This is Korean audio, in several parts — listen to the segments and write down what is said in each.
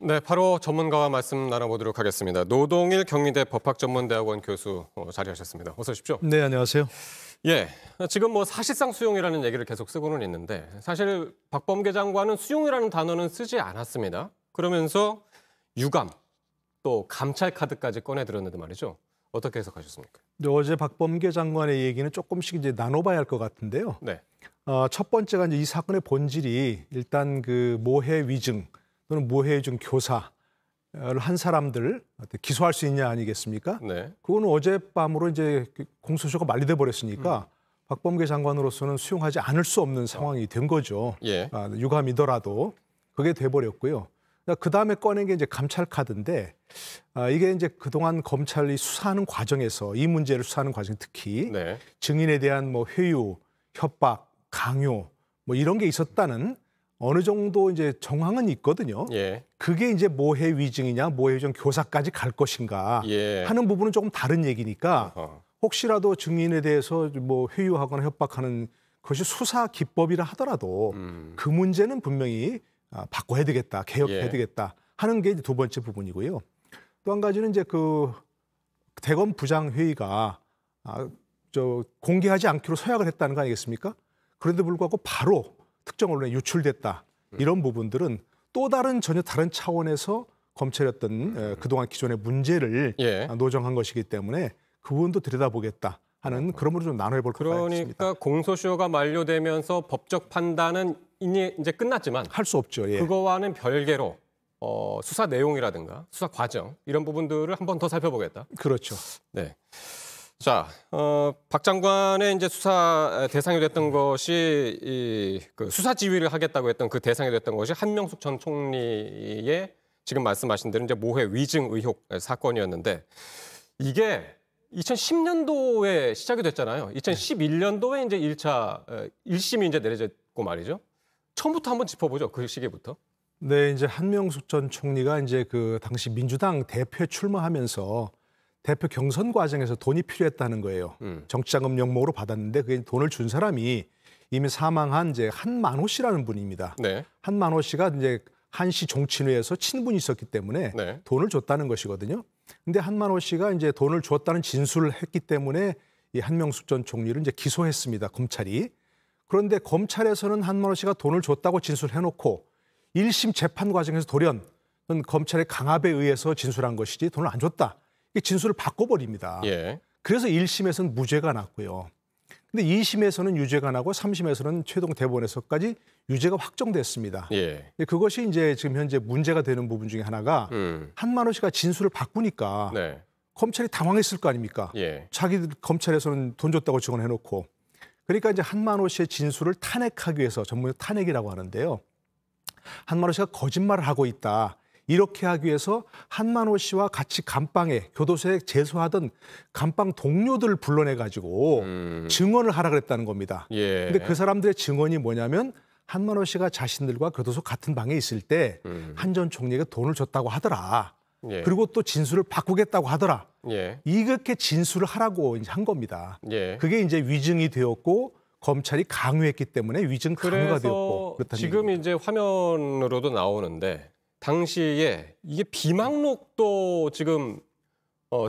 네, 바로 전문가와 말씀 나눠보도록 하겠습니다. 노동일 경희대 법학전문대학원 교수 자리하셨습니다. 어서 오십시오. 네, 안녕하세요. 예, 지금 사실상 수용이라는 얘기를 계속 쓰고는 있는데 사실 박범계 장관은 수용이라는 단어는 쓰지 않았습니다. 그러면서 유감, 또 감찰 카드까지 꺼내 들었는데 말이죠. 어떻게 해석하셨습니까? 어제 박범계 장관의 얘기는 조금씩 이제 나눠봐야 할 것 같은데요. 네. 첫 번째가 이제 이 사건의 본질이 일단 그 모해 위증 또는 모해 위증 교사를 한 사람들 기소할 수 있냐 아니겠습니까? 네. 그거는 어젯밤으로 이제 공소시효가 만료돼 버렸으니까 박범계 장관으로서는 수용하지 않을 수 없는 상황이 된 거죠. 예. 유감이더라도 그게 돼 버렸고요. 그 다음에 꺼낸 게 이제 감찰 카드인데 이게 이제 그동안 검찰이 수사하는 과정에서 이 문제를 수사하는 과정 특히 네. 증인에 대한 뭐 회유, 협박, 강요 뭐 이런 게 있었다는 어느 정도 이제 정황은 있거든요. 예. 그게 이제 모해 위증이냐, 모해 위증 교사까지 갈 것인가 예. 하는 부분은 조금 다른 얘기니까 혹시라도 증인에 대해서 뭐 회유하거나 협박하는 것이 수사 기법이라 하더라도 그 문제는 분명히 바꿔야 되겠다, 개혁해야 예. 되겠다 하는 게 이제 두 번째 부분이고요. 또 한 가지는 이제 그 대검 부장 회의가 공개하지 않기로 서약을 했다는 거 아니겠습니까? 그런데 불구하고 바로 특정 언론에 유출됐다. 이런 부분들은 또 다른 전혀 다른 차원에서 검찰이 어떤 그동안 기존의 문제를 예. 노정한 것이기 때문에 그 부분도 들여다보겠다 하는 그러므로 좀 나눠볼 것 같습니다. 그러니까 공소시효가 만료되면서 법적 판단은 이제 끝났지만 할 수 없죠. 예. 그거와는 별개로 수사 내용이라든가 수사 과정 이런 부분들을 한 번 더 살펴보겠다. 그렇죠. 네. 자, 박 장관의 이제 수사 대상이 됐던 것이 그 수사 지휘를 하겠다고 했던 그 대상이 됐던 것이 한명숙 전 총리의 지금 말씀하신 대로 이제 모해 위증 의혹 사건이었는데 이게 2010년도에 시작이 됐잖아요. 2011년도에 이제 1심이 이제 내려졌고 말이죠. 처음부터 한번 짚어보죠. 그 시기부터. 네, 이제 한명숙 전 총리가 이제 그 당시 민주당 대표에 출마하면서 대표 경선 과정에서 돈이 필요했다는 거예요. 정치자금 명목으로 받았는데 그게 돈을 준 사람이 이미 사망한 이제 한만호 씨라는 분입니다. 네. 한만호 씨가 이제 한시 종친회에서 친분이 있었기 때문에 네. 돈을 줬다는 것이거든요. 근데 한만호 씨가 이제 돈을 줬다는 진술을 했기 때문에 이 한명숙 전 총리를 이제 기소했습니다. 검찰이. 그런데 검찰에서는 한만호 씨가 돈을 줬다고 진술해놓고 1심 재판 과정에서 돌연 검찰의 강압에 의해서 진술한 것이지 돈을 안 줬다. 이 진술을 바꿔버립니다. 예. 그래서 1심에서는 무죄가 났고요. 근데 2심에서는 유죄가 나고 3심에서는 최종 대법원에서까지 유죄가 확정됐습니다. 예. 그것이 이제 지금 현재 문제가 되는 부분 중에 하나가 한만호 씨가 진술을 바꾸니까 네. 검찰이 당황했을 거 아닙니까? 예. 자기들 검찰에서는 돈 줬다고 증언해놓고. 그러니까 이제 한만호 씨의 진술을 탄핵하기 위해서 전문용 탄핵이라고 하는데요. 한만호 씨가 거짓말을 하고 있다. 이렇게 하기 위해서 한만호 씨와 같이 감방에 교도소에 재소하던 감방 동료들을 불러내가지고 증언을 하라 그랬다는 겁니다. 그런데 그 사람들의 증언이 뭐냐면 한만호 씨가 자신들과 교도소 같은 방에 있을 때 한 전 총리가 돈을 줬다고 하더라. 예. 그리고 또 진술을 바꾸겠다고 하더라. 예. 이렇게 진술을 하라고 이제 한 겁니다. 예. 그게 이제 위증이 되었고 검찰이 강요했기 때문에 위증 강요가 되었고 그렇다는 지금 얘기입니다. 이제 화면으로도 나오는데 당시에 이게 비망록도 지금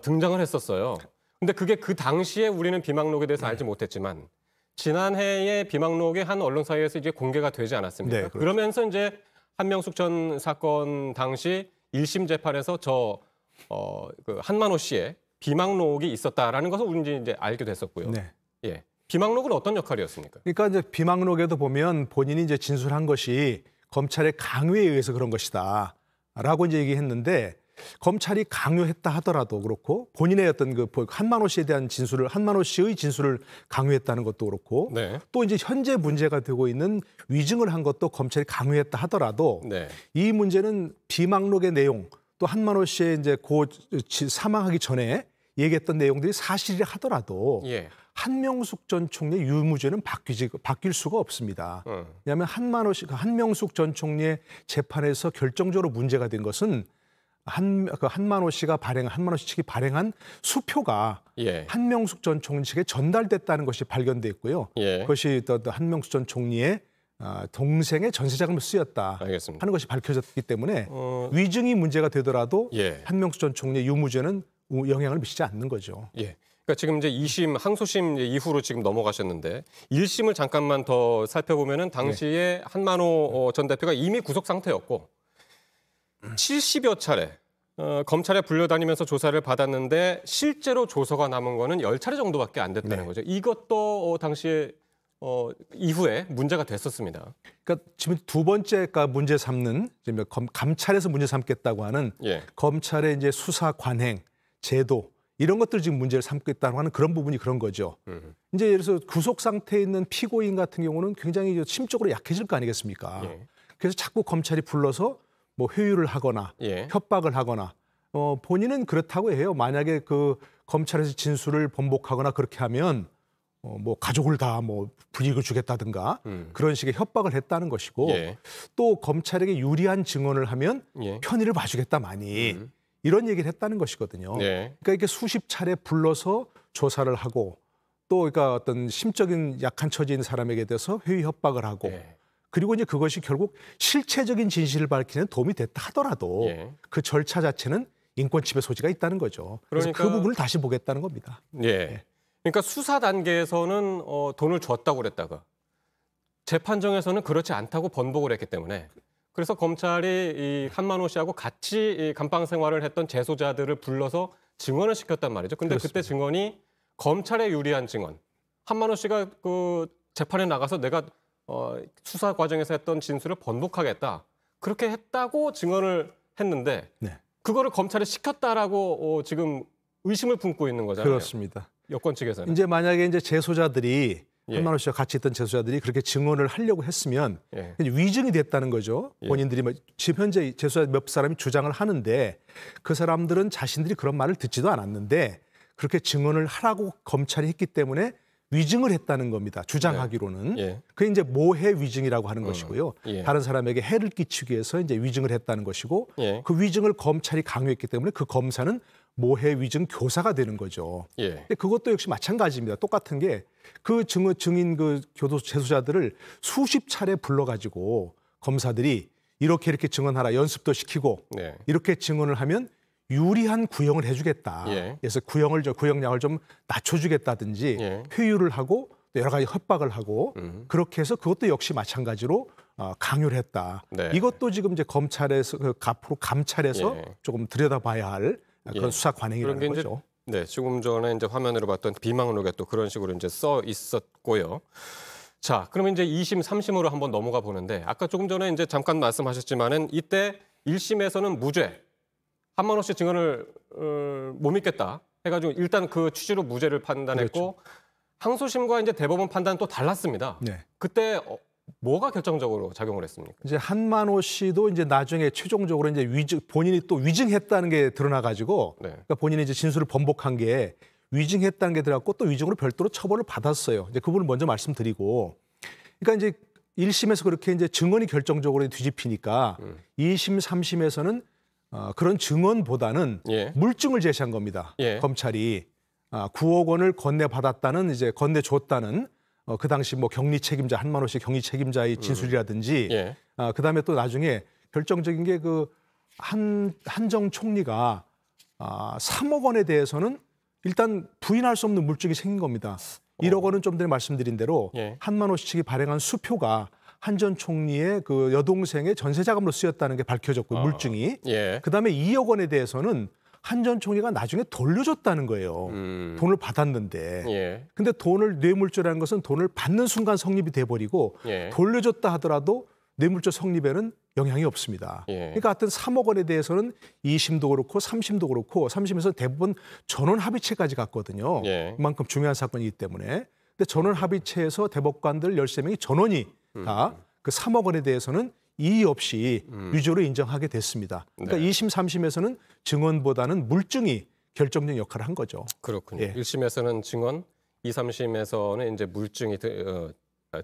등장을 했었어요. 근데 그게 그 당시에 우리는 비망록에 대해서 알지 못했지만 지난해에 비망록이 한 언론사에서 이제 공개가 되지 않았습니까? 네, 그렇죠. 그러면서 이제 한명숙 전 사건 당시 1심 재판에서 그 한만호 씨의 비망록이 있었다라는 것을 우리는 이제 알게 됐었고요. 네. 예. 비망록은 어떤 역할이었습니까? 그러니까 이제 비망록에도 보면 본인이 이제 진술한 것이 검찰의 강요에 의해서 그런 것이다라고 이제 얘기했는데 검찰이 강요했다 하더라도 그렇고 본인의 어떤 그 한만호 씨에 대한 진술을 한만호 씨의 진술을 강요했다는 것도 그렇고 네. 또 이제 현재 문제가 되고 있는 위증을 한 것도 검찰이 강요했다 하더라도 네. 이 문제는 비망록의 내용 또 한만호 씨의 이제 사망하기 전에 얘기했던 내용들이 사실이라 하더라도 예. 한명숙 전 총리의 유무죄는 바뀔 수가 없습니다. 왜냐하면 한명숙 전 총리의 재판에서 결정적으로 문제가 된 것은 한만호 씨 측이 발행한 수표가 예. 한명숙 전 총리 측에 전달됐다는 것이 발견됐고요. 예. 그것이 또 한명숙 전 총리의 동생의 전세 자금을 쓰였다 알겠습니다. 하는 것이 밝혀졌기 때문에 위증이 문제가 되더라도 예. 한명숙 전 총리의 유무죄는 영향을 미치지 않는 거죠. 예. 그러니까 지금 이제 2심 항소심 이후로 지금 넘어가셨는데 1심을 잠깐만 더 살펴보면은 당시에 한만호 전 대표가 이미 구속 상태였고 70여 차례 검찰에 불려다니면서 조사를 받았는데 실제로 조서가 남은 거는 10차례 정도밖에 안 됐다는 거죠. 이것도 당시에 이후에 문제가 됐었습니다. 그러니까 지금 두 번째가 문제 삼는 감찰에서 문제 삼겠다고 하는 예. 검찰의 이제 수사 관행, 제도 이런 것들 지금 문제를 삼겠다고 하는 그런 부분이 그런 거죠. 이제 예를 들어서 구속 상태에 있는 피고인 같은 경우는 굉장히 심적으로 약해질 거 아니겠습니까? 예. 그래서 자꾸 검찰이 불러서 뭐 회유를 하거나 예. 협박을 하거나 본인은 그렇다고 해요. 만약에 그 검찰에서 진술을 번복하거나 그렇게 하면 뭐 가족을 다 뭐 불이익을 주겠다든가 그런 식의 협박을 했다는 것이고 예. 또 검찰에게 유리한 증언을 하면 예. 편의를 봐주겠다 많이 이런 얘기를 했다는 것이거든요. 예. 그러니까 이렇게 수십 차례 불러서 조사를 하고 또 그러니까 어떤 심적인 약한 처지인 사람에게 대해서 회유 협박을 하고 예. 그리고 이제 그것이 결국 실체적인 진실을 밝히는 도움이 됐다 하더라도 예. 그 절차 자체는 인권 침해 소지가 있다는 거죠. 그래서 그러니까- 그 부분을 다시 보겠다는 겁니다. 예. 그러니까 수사 단계에서는 돈을 줬다고 그랬다가 재판정에서는 그렇지 않다고 번복을 했기 때문에 그래서 검찰이 이 한만호 씨하고 같이 이 감방 생활을 했던 재소자들을 불러서 증언을 시켰단 말이죠. 근데 그렇습니다. 그때 증언이 검찰에 유리한 증언. 한만호 씨가 그 재판에 나가서 내가 수사 과정에서 했던 진술을 번복하겠다. 그렇게 했다고 증언을 했는데 네. 그거를 검찰에 시켰다라고 지금 의심을 품고 있는 거잖아요. 그렇습니다. 여권 측에서는. 이제 만약에 이제 재소자들이 예. 한만호 씨와 같이 있던 재소자들이 그렇게 증언을 하려고 했으면 예. 이제 위증이 됐다는 거죠. 예. 본인들이 지금 현재 재소자 몇 사람이 주장을 하는데 그 사람들은 자신들이 그런 말을 듣지도 않았는데 그렇게 증언을 하라고 검찰이 했기 때문에 위증을 했다는 겁니다. 주장하기로는. 예. 그게 이제 모해 위증이라고 하는 것이고요. 예. 다른 사람에게 해를 끼치기 위해서 이제 위증을 했다는 것이고 예. 그 위증을 검찰이 강요했기 때문에 그 검사는 모해 위증 교사가 되는 거죠. 예. 근데 그것도 역시 마찬가지입니다. 똑같은 게 그 증인 그 교도소 재소자들을 수십 차례 불러가지고 검사들이 이렇게 증언하라 연습도 시키고 네. 이렇게 증언을 하면 유리한 구형을 해주겠다. 예. 그래서 구형량을 좀 낮춰주겠다든지 예. 회유를 하고 또 여러 가지 협박을 하고 그렇게 해서 그것도 역시 마찬가지로 강요를 했다. 네. 이것도 지금 이제 검찰에서 앞으로 감찰에서 예. 조금 들여다봐야 할 그런 예. 수사 그런 관행이라는 게 이제 거죠. 네, 조금 전에 이제 화면으로 봤던 비망록에 또 그런 식으로 이제 써 있었고요. 자, 그러면 이제 2심, 3심으로 한번 넘어가 보는데 아까 조금 전에 이제 잠깐 말씀하셨지만은 이때 1심에서는 무죄, 한만호 씨 증언을 못 믿겠다 해가지고 일단 그 취지로 무죄를 판단했고 항소심과 이제 대법원 판단은 또 달랐습니다. 네. 그때 뭐가 결정적으로 작용을 했습니까? 이제 한만호 씨도 이제 나중에 최종적으로 이제 본인이 또 위증했다는 게 드러나가지고 네. 그러니까 본인이 이제 진술을 번복한 게 위증했다는 게 들어갔고 또 위증으로 별도로 처벌을 받았어요. 이제 그 부분을 먼저 말씀드리고, 그러니까 이제 1심에서 그렇게 이제 증언이 결정적으로 뒤집히니까 2심, 3심에서는 그런 증언보다는 예. 물증을 제시한 겁니다. 예. 검찰이 9억 원을 건네받았다는 이제 건네줬다는 그 당시 뭐 격리 책임자 한만호 씨 격리 책임자의 진술이라든지 예. 그다음에 또 나중에 결정적인 게 그 한정 총리가 3억 원에 대해서는 일단 부인할 수 없는 물증이 생긴 겁니다. 1억 원은 좀 전에 말씀드린 대로 예. 한만호 씨 측이 발행한 수표가 한 전 총리의 그 여동생의 전세 자금으로 쓰였다는 게 밝혀졌고 물증이 예. 그다음에 2억 원에 대해서는 한 전 총리가 나중에 돌려줬다는 거예요. 돈을 받았는데. 예. 근데 돈을 뇌물죄라는 것은 돈을 받는 순간 성립이 돼버리고 예. 돌려줬다 하더라도 뇌물죄 성립에는 영향이 없습니다. 예. 그러니까 하여튼 3억 원에 대해서는 2심도 그렇고 3심도 그렇고 3심에서 대부분 전원 합의체까지 갔거든요. 예. 그만큼 중요한 사건이기 때문에. 근데 전원 합의체에서 대법관들 13명이 전원이 다 그 3억 원에 대해서는 이의 없이 위조로 인정하게 됐습니다. 그러니까 네. 2심, 3심에서는 증언보다는 물증이 결정적 역할을 한 거죠. 그렇군요. 예. 1심에서는 증언, 2, 3심에서는 이제 물증이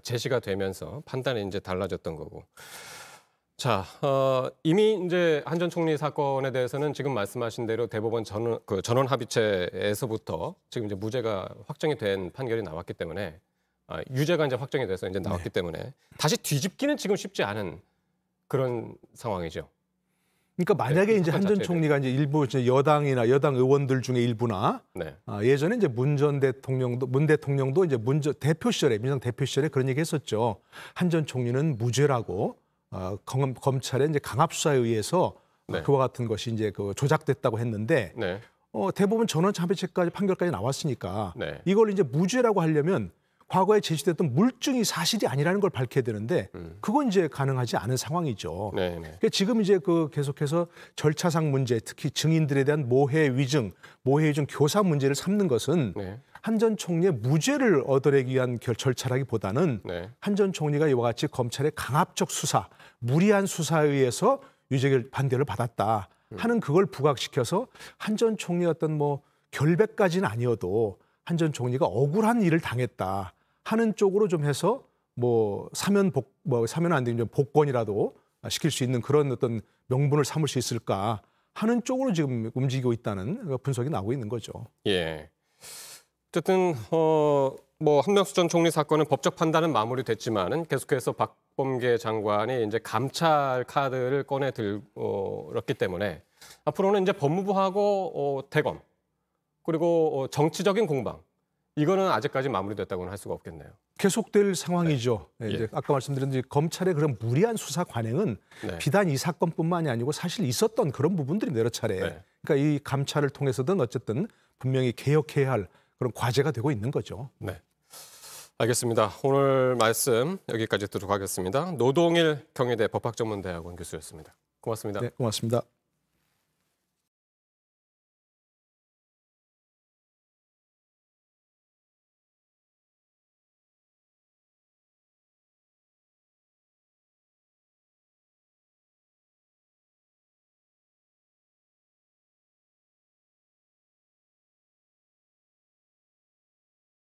제시가 되면서 판단이 이제 달라졌던 거고. 자, 이미 이제 한 전 총리 사건에 대해서는 지금 말씀하신 대로 대법원 전원 합의체에서부터 지금 이제 무죄가 확정이 된 판결이 나왔기 때문에 유죄가 이제 확정이 돼서 이제 나왔기 때문에 다시 뒤집기는 지금 쉽지 않은 그런 상황이죠. 그러니까 만약에 네, 이제 한 전 자체에 총리가 이제 일부 이제 여당이나 여당 의원들 중에 일부나 네. 예전에 이제 문 대통령도 이제 대표 시절에 민주당 대표 시절에 그런 얘기 했었죠. 한 전 총리는 무죄라고 검찰의 이제 강압 수사에 의해서 네. 그와 같은 것이 이제 그 조작됐다고 했는데 네. 대법원 전원 참배체까지 판결까지 나왔으니까 네. 이걸 이제 무죄라고 하려면 과거에 제시됐던 물증이 사실이 아니라는 걸 밝혀야 되는데 그건 이제 가능하지 않은 상황이죠. 네. 네. 그러니까 지금 이제 그 계속해서 절차상 문제, 특히 증인들에 대한 모해 위증 교사 문제를 삼는 것은 네. 한 전 총리의 무죄를 얻어내기 위한 절차라기보다는 네. 한 전 총리가 이와 같이 검찰의 강압적 수사, 무리한 수사에 의해서 유죄 판결을 받았다 하는 그걸 부각시켜서 한 전 총리의 어떤 뭐 결백까지는 아니어도 한 전 총리가 억울한 일을 당했다 하는 쪽으로 좀 해서 뭐 사면 안 되면 복권이라도 시킬 수 있는 그런 어떤 명분을 삼을 수 있을까 하는 쪽으로 지금 움직이고 있다는 분석이 나오고 있는 거죠. 예. 어쨌든 뭐 한명숙 전 총리 사건은 법적 판단은 마무리됐지만은 계속해서 박범계 장관이 이제 감찰 카드를 꺼내 들었기 때문에 앞으로는 이제 법무부하고 대검 그리고 정치적인 공방 이거는 아직까지 마무리됐다고는 할 수가 없겠네요. 계속될 상황이죠. 네. 이제 아까 말씀드린 검찰의 그런 무리한 수사 관행은 네. 비단 이 사건뿐만이 아니고 사실 있었던 그런 부분들이 여러 차례. 네. 그러니까 이 감찰을 통해서든 어쨌든 분명히 개혁해야 할 그런 과제가 되고 있는 거죠. 네. 알겠습니다. 오늘 말씀 여기까지 듣도록 하겠습니다. 노동일 경희대 법학전문대학원 교수였습니다. 고맙습니다. 네, 고맙습니다.